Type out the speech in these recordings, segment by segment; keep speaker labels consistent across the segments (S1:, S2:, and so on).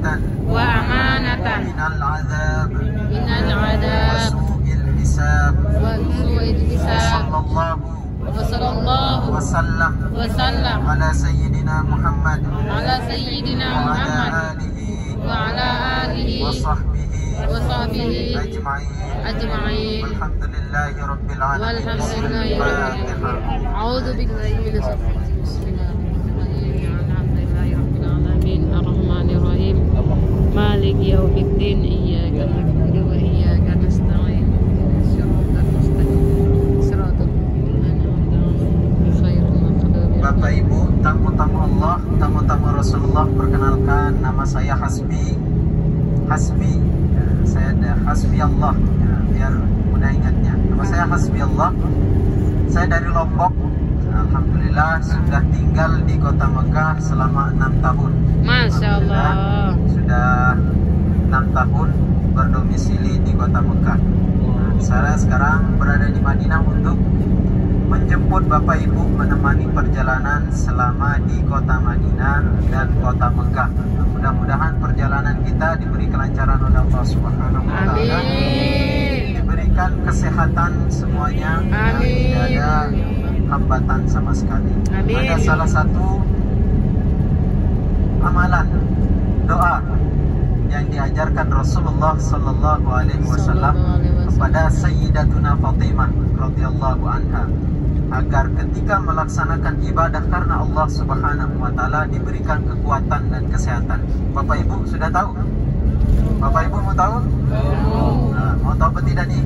S1: وأمانة
S2: من العذاب
S1: من العذاب
S2: وسوء الحساب
S1: وسوء الحساب
S2: وصلى الله
S1: وسلم
S2: على سيدنا محمد
S1: على سيدنا
S2: وعلى
S1: محمد وعلى آله
S2: وصحبه
S1: أجمعين
S2: والحمد لله رب العالمين.
S1: والحمد لله رب العالمين. أعوذ بالله من الشيطان الرجيم. بسم الله الرحمن الرحيم. الحمد لله رب العالمين الرحمن الرحيم مالك يوم الدين إياك نعبد وإياك نستعين اهدنا الصراط المستقيم صراط الذين أنعمت عليهم غير المغضوب عليهم.
S2: Bapak Ibu, tamu-tamu Allah, tamu-tamu Rasulullah, perkenalkan nama saya Hasbi. Saya ada Hasbi Allah, ya, biar mudah ingatnya. Nama saya Hasbi Allah. Saya dari Lombok. Alhamdulillah sudah tinggal di kota Mekah selama 6 tahun.
S1: Masya Allah.
S2: Sudah 6 tahun berdomisili di kota Mekah. Saya sekarang berada di Madinah untuk menjemput Bapak Ibu, menemani perjalanan selama di kota Madinah dan kota Mekah. Mudah-mudahan perjalanan kita diberi kelancaran oleh Allah Subhanahu wa Ta'ala. Diberikan kesehatan semuanya.
S1: Amin.
S2: Tidak ada hambatan sama sekali.
S1: Amin.
S2: Ada salah satu amalan doa yang diajarkan Rasulullah Sallallahu Alaihi Wasallam kepada Sayyidatuna Fatimah radhiyallahu anha, agar ketika melaksanakan ibadah karena Allah Subhanahu wa Ta'ala diberikan kekuatan dan kesehatan. Bapak Ibu sudah tahu? Bapak Ibu mau tahu? Nah, mau tahu apa tidak nih?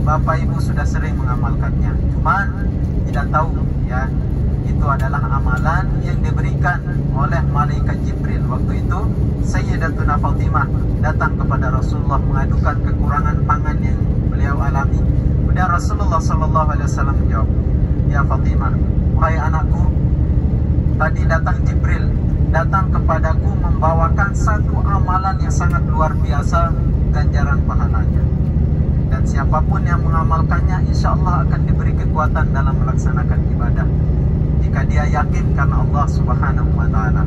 S2: Bapak Ibu sudah sering mengamalkannya, cuman tidak tahu ya. Itu adalah amalan yang diberikan oleh malaikat Jibril. Waktu itu Sayyidatuna Fatimah datang kepada Rasulullah mengadukan kekurangan pangan yang beliau alami. Kemudian Rasulullah Sallallahu Alaihi Wasallam menjawab, "Ya Fatimah, wahai anakku, tadi datang Jibril, datang kepadaku membawakan satu amalan yang sangat luar biasa, ganjaran pahalanya. Dan siapapun yang mengamalkannya, insya Allah akan diberi kekuatan dalam melaksanakan ibadah. Jika dia yakin karena Allah Subhanahu wa Ta'ala,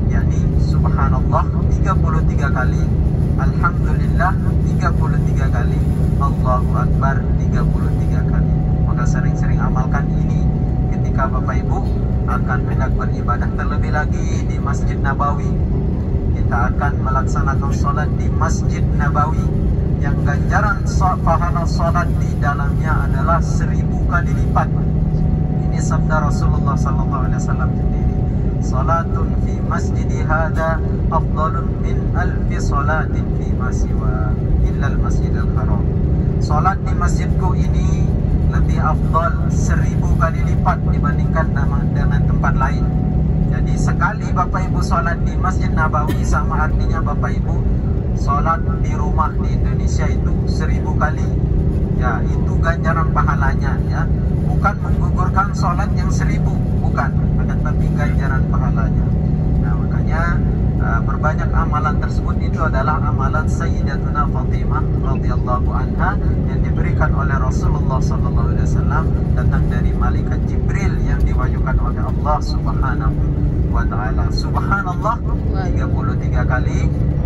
S2: yakni Subhanallah 33 kali, Alhamdulillah 33 kali, Allahu Akbar 33 kali. Maka sering-sering amalkan ini ketika Bapak Ibu akan hendak beribadah. Terlebih lagi di Masjid Nabawi, kita akan melaksanakan sholat di Masjid Nabawi yang ganjaran pahala sholat di dalamnya adalah 1000 kali lipat. Ini sabda Rasulullah Sallallahu Alaihi Wasallam sendiri. Salatun fi masjidi hada afdalun min alfi salatin fi masiwa illal masjidil haram. Salat di masjidku ini lebih afdal 1000 kali lipat dibandingkan dengan tempat lain. Jadi sekali Bapak Ibu salat di Masjid Nabawi sama artinya Bapak Ibu salat di rumah di Indonesia itu 1000 kali. Ya, itu ganjaran pahalanya ya. Bukan menggugurkan sholat yang 1000, bukan, akan tapi ganjaran pahalanya. Nah, makanya berbanyak amalan tersebut itu adalah amalan Sayyidatuna Fatimah radhiyallahu anha yang diberikan oleh Rasulullah Sallallahu Alaihi Wasallam, datang dari malaikat Jibril yang diwahyukan oleh Allah Subhanahu wa Ta'ala. Subhanallah 33 kali,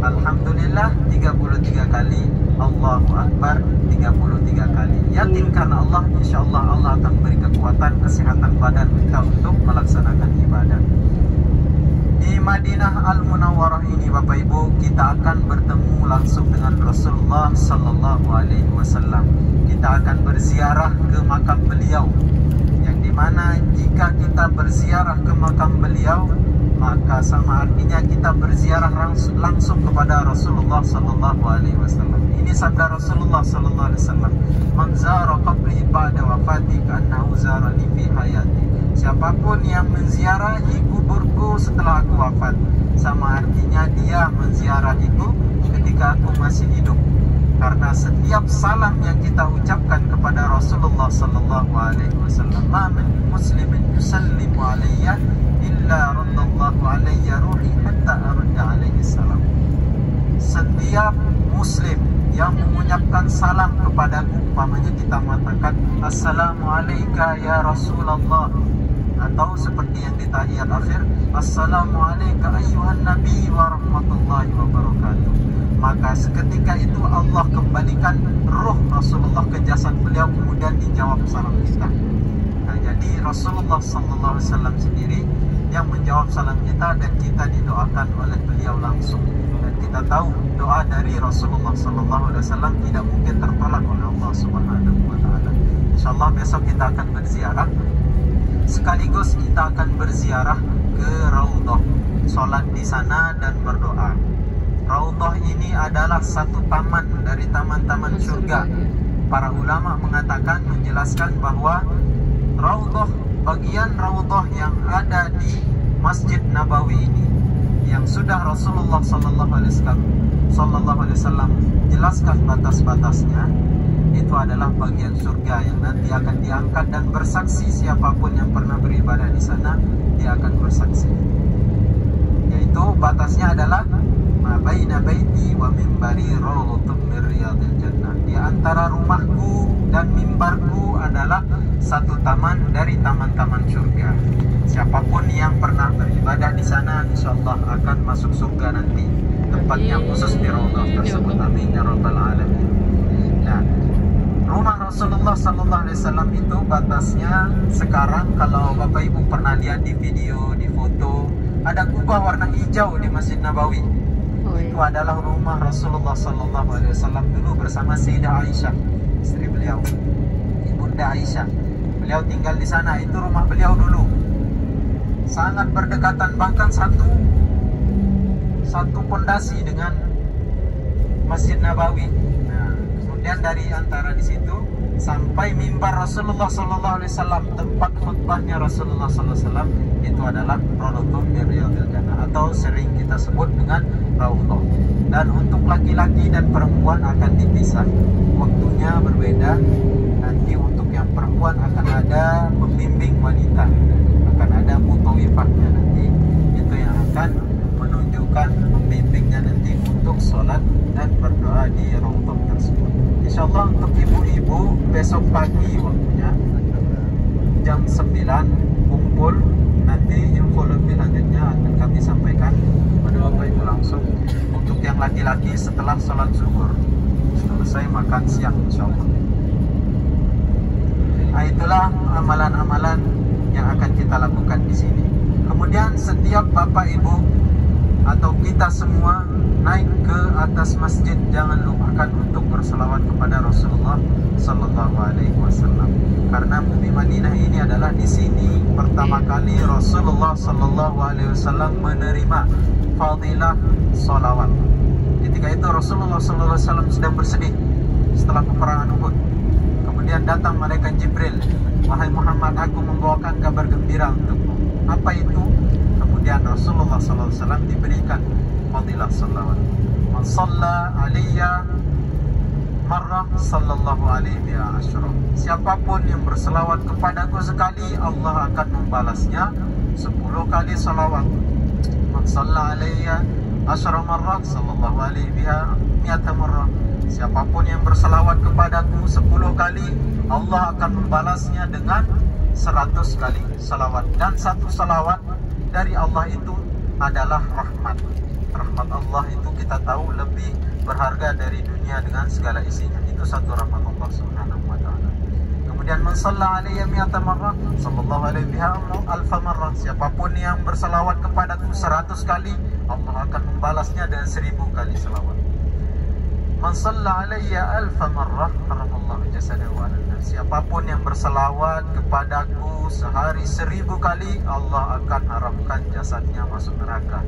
S2: Alhamdulillah 33 kali, Allahu Akbar 33 kali. Yakin karena Allah, insya Allah Allah akan beri kekuatan, kesehatan badan kita untuk melaksanakan ibadah. Di Madinah Al-Munawwarah ini Bapak Ibu, kita akan bertemu langsung dengan Rasulullah Sallallahu Alaihi Wasallam. Kita akan berziarah ke makam beliau, yang dimana jika kita berziarah ke makam beliau, maka sama artinya kita berziarah langsung kepada Rasulullah Sallallahu Alaihi Wasallam. Ini sabda Rasulullah Sallallahu Alaihi Wasallam, "Man zara qabri ba'da wafati ka'annahu zarani fi hayati." Siapapun yang menziarahi kuburku setelah aku wafat, sama artinya dia menziarahiku ketika aku masih hidup. Karena setiap salam yang kita ucapkan kepada Rasulullah Sallallahu Alaihi Wasallam, "Ma min muslimin yusallimu alayya illa raddallahu alayya ruhi hatta arudda alaihi salam." Setiap muslim yang mengucapkan salam kepadaku, umpamanya kita mengatakan Assalamualaikum ya Rasulullah, atau seperti yang di tahiyat akhir Assalamualaikum ayyuhan nabi wa rahmatullah maka seketika itu Allah kembalikan ruh Rasulullah ke jasad beliau, kemudian dijawab salam kita. Nah, jadi Rasulullah SAW sendiri yang menjawab salam kita, dan kita didoakan oleh beliau langsung. Dan kita tahu doa dari Rasulullah SAW tidak mungkin tertolak oleh Allah Subhanahu wa Ta'ala. Insyaallah besok kita akan berziarah, sekaligus kita akan berziarah ke Raudhah, sholat di sana dan berdoa. Raudhah ini adalah satu taman dari taman-taman surga. Para ulama mengatakan, menjelaskan bahwa Raudhah, bagian Raudhah yang ada di Masjid Nabawi ini, yang sudah Rasulullah SAW jelaskan batas-batasnya, itu adalah bagian surga yang nanti akan diangkat dan bersaksi. Siapapun yang pernah beribadah di sana, dia akan bersaksi. Yaitu batasnya adalah ma baina baiti wa mimbari rawdatun min riyadil jannah. Di antara rumahku dan mimbarku adalah satu taman dari taman-taman surga. Siapapun yang pernah beribadah di sana, insyaallah akan masuk surga nanti. Tempatnya khusus di Raudhah tersebut. Amin ya rabbal alamin. Nah, rumah Rasulullah SAW itu batasnya sekarang, kalau Bapak Ibu pernah lihat di video, di foto, ada kubah warna hijau di Masjid Nabawi. Itu adalah rumah Rasulullah SAW dulu bersama Sayyidah Aisyah, istri beliau, Ibunda Aisyah. Beliau tinggal di sana, itu rumah beliau dulu. Sangat berdekatan, bahkan satu pondasi dengan Masjid Nabawi. Nah, kemudian dari antara di situ sampai mimbar Rasulullah SAW, tempat khutbahnya Rasulullah SAW, itu adalah Rawdatun min Riyadil Jannah, atau sering kita sebut dengan Raudhah. Dan untuk laki-laki dan perempuan akan dipisah, waktunya berbeda. Nanti untuk yang perempuan akan ada pembimbing wanita, akan ada mutawifahnya nanti, itu yang akan menunjukkan pembimbingnya nanti untuk sholat dan berdoa di Raudhah tersebut. Insyaallah untuk ibu-ibu besok pagi waktunya jam 9 kumpul. Nanti info lebih lanjutnya akan kami sampaikan pada Bapak Ibu langsung. Untuk yang laki-laki setelah sholat zuhur selesai makan siang insyaallah. Nah, itulah amalan-amalan yang akan kita lakukan di sini. Kemudian setiap Bapak Ibu atau kita semua naik ke atas masjid, jangan lupakan untuk berselawat kepada Rasulullah Sallallahu Alaihi Wasallam. Karena bumi Madinah ini adalah di sini pertama kali Rasulullah Sallallahu Alaihi Wasallam menerima fadilah salawat. Ketika itu Rasulullah Sallallahu Alaihi Wasallam sedang bersedih setelah peperangan Uhud. Kemudian datang malaikat Jibril, wahai Muhammad, aku membawakan kabar gembira untukmu. Apa itu? Kemudian Rasulullah SAW diberikan fadilah salawat. Man shalla alayya marrah sallallahu alaihi asyra. Siapapun yang berselawat kepadaku sekali, Allah akan membalasnya 10 kali salawat. Man shalla alayya asyra marrah sallallahu alaihi mi'ata marrah. Siapapun yang berselawat kepadaku 10 kali, Allah akan membalasnya dengan 100 kali salawat. Dan satu salawat dari Allah itu adalah rahmat. Rahmat Allah itu kita tahu lebih berharga dari dunia dengan segala isinya. Itu satu rahmat Allah Subhanahu wa Ta'ala. Kemudian man shalla alayya mi'ata marrah sallallahu alaihi alfa marrah. Siapapun yang berselawat kepadaku 100 kali, Allah akan membalasnya dengan 1000 kali selawat. Man shalla alayya alfa marrah haramallahu jasadahu 'ala an-nar. Siapapun yang berselawat kepadaku sehari 1000 kali, Allah akan haramkan jasadnya masuk neraka.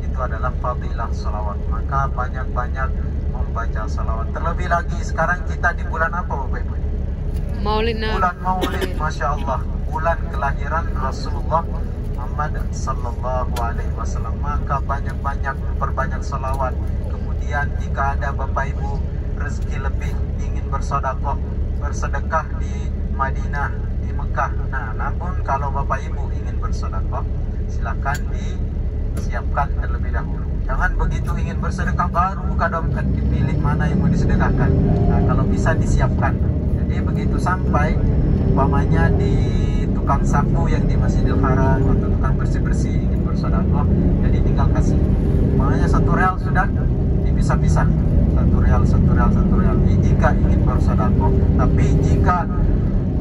S2: Itu adalah fadilah salawat. Maka banyak-banyak membaca salawat. Terlebih lagi sekarang kita di bulan apa Bapak Ibu?
S1: Maulid.
S2: Bulan Maulid, Masya Allah. Bulan kelahiran Rasulullah Muhammad Sallallahu Alaihi Wasallam. Maka banyak-banyak memperbanyak salawat. Kemudian jika ada Bapak Ibu rezeki lebih, ingin bersedekah di Madinah, di Mekah. Nah, namun kalau Bapak Ibu ingin bersedekah, silakan disiapkan terlebih dahulu. Jangan begitu ingin bersedekah baru buka dompet, dipilih mana yang mau disedekahkan. Nah, kalau bisa disiapkan. Jadi begitu sampai umpamanya di tukang sapu yang di Masjidil Haram atau tukang bersih-bersih ingin bersedekah, jadi tinggal kasih. Makanya 1 real sudah bisa terpisah-pisah, 1 rial, 1 rial, 1 rial jika ingin bersedekah. Tapi jika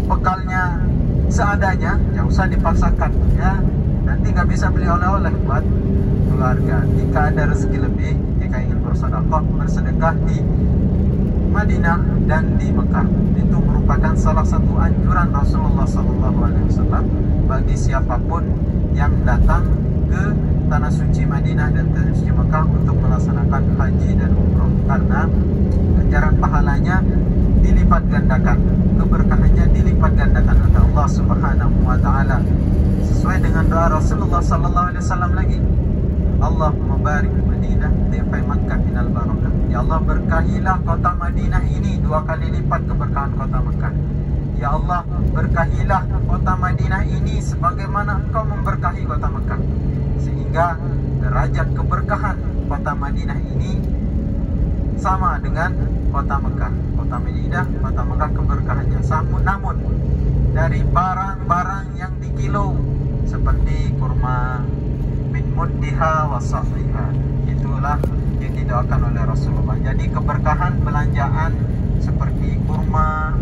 S2: bekalnya seadanya, ya usah dipaksakan ya, nanti nggak bisa beli oleh-oleh buat keluarga. Jika ada rezeki lebih, jika ingin bersedekah di Madinah dan di Mekah. Itu merupakan salah satu anjuran Rasulullah SAW bagi siapapun yang datang ke tanah suci Madinah dan tanah suci Mekah untuk melaksanakan haji dan umroh, karena ganjaran pahalanya dilipat gandakan, keberkahannya dilipat gandakan oleh Allah Subhanahu wa taala. Sesuai dengan doa Rasulullah SAW lagi, Allahumma barik Madinah di'fai Makkah minal barakah. Ya Allah, berkahilah kota Madinah ini 2 kali lipat keberkahan kota Mekah. Ya Allah, berkahilah kota Madinah ini sebagaimana Engkau memberkahi kota Mekah, sehingga derajat keberkahan kota Madinah ini sama dengan kota Mekah. Kota Madinah, kota Mekah keberkahannya sama, namun dari barang-barang yang dikilo seperti kurma, min muddiha wa sahriha, itulah yang didoakan oleh Rasulullah. Jadi keberkahan belanjaan seperti kurma,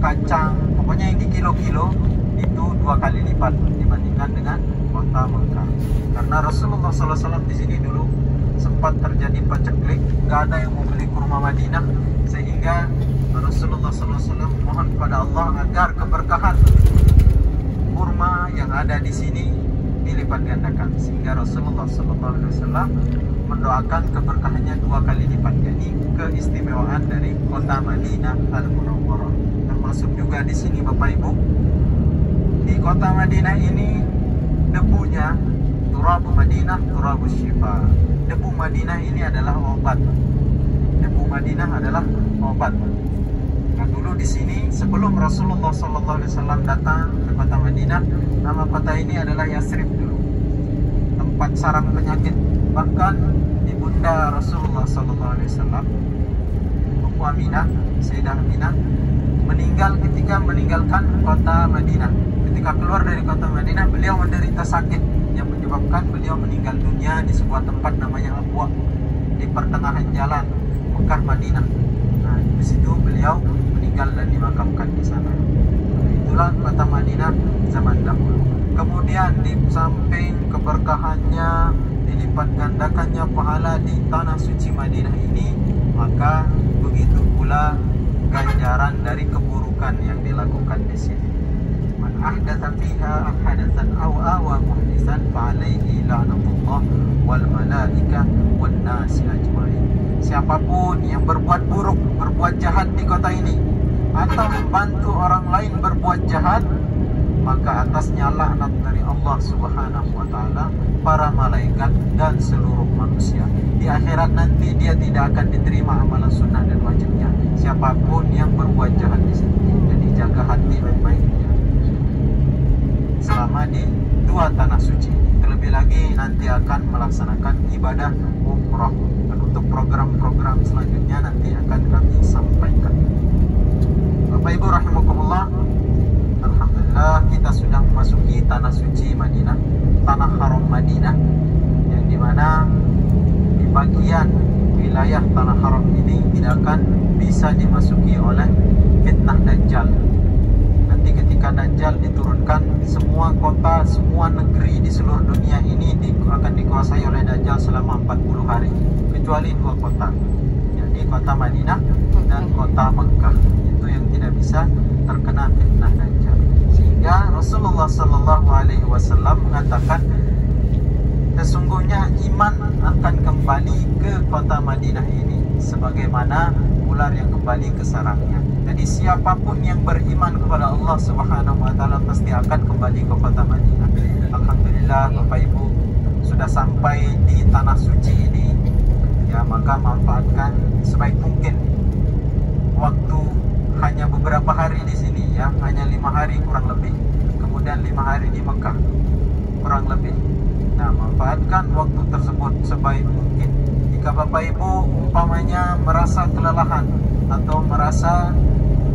S2: kacang, pokoknya yang di kilo-kilo itu 2 kali lipat dibandingkan dengan kota Mekah. Karena Rasulullah SAW di sini dulu sempat terjadi paceklik, nggak ada yang mau beli kurma Madinah, sehingga Rasulullah SAW mohon kepada Allah agar keberkahan kurma yang ada di sini dilipat gandakan, sehingga Rasulullah SAW mendoakan keberkahannya 2 kali lipat. Jadi keistimewaan dari kota Madinah Al-Munawwarah. Termasuk juga di sini Bapak Ibu, di kota Madinah ini debunya turabu Madinah, turabu syifa. Debu Madinah ini adalah obat. Debu Madinah adalah obat. Nah, dulu di sini sebelum Rasulullah SAW datang ke kota Madinah, nama kota ini adalah Yasrib dulu, tempat sarang penyakit. Bahkan ibunda Rasulullah SAW, Ummu Aminah, Sayyidah Aminah, meninggal ketika meninggalkan kota Madinah. Ketika keluar dari kota Madinah, beliau menderita sakit yang menyebabkan beliau meninggal dunia di sebuah tempat namanya Abwa, di pertengahan jalan Mekah Madinah. Nah, di situ beliau meninggal dan dimakamkan di sana. Nah, itulah kota Madinah zaman dahulu. Kemudian di samping keberkahannya, dilipat gandakannya pahala di tanah suci Madinah ini, maka begitu pula ganjaran dari keburukan yang dilakukan di sini. Man ahdatsa fiha hadatsan aw awa muhdisan fa alaihi la'natullah wal malaikah wan nasi ajmain. Siapapun yang berbuat buruk, berbuat jahat di kota ini, atau membantu orang lain berbuat jahat, maka atasnya laknat dari Allah Subhanahu wa taala, para malaikat dan seluruh manusia. Di akhirat nanti dia tidak akan diterima amalan sunnah dan wajibnya, siapapun yang berbuat jahat di sini. Jadi jaga hati baik-baiknya selama di 2 tanah suci. Terlebih lagi nanti akan melaksanakan ibadah umrah, dan untuk program-program selanjutnya nanti akan kami sampaikan. Bapak Ibu rahimakumullah, alhamdulillah kita sudah memasuki tanah suci Madinah, tanah haram Madinah, yang dimana di bagian wilayah tanah haram ini tidak akan bisa dimasuki oleh fitnah Dajjal. Nanti ketika Dajjal diturunkan, semua kota, semua negeri di seluruh dunia ini akan dikuasai oleh Dajjal selama 40 hari, kecuali 2 kota, yakni kota Madinah dan kota Mekah. Itu yang tidak bisa terkena fitnah Dajjal. Sehingga Rasulullah SAW mengatakan, sesungguhnya iman akan kembali ke kota Madinah ini sebagaimana ular yang kembali ke sarangnya. Jadi siapapun yang beriman kepada Allah Subhanahu wa taala pasti akan kembali ke kota Madinah. Alhamdulillah Bapak Ibu sudah sampai di tanah suci ini. Ya, maka manfaatkan sebaik mungkin waktu hanya beberapa hari di sini, ya, hanya 5 hari kurang lebih. Kemudian 5 hari di Mekah kurang lebih. Nah, manfaatkan waktu tersebut sebaik mungkin. Jika Bapak Ibu umpamanya merasa kelelahan atau merasa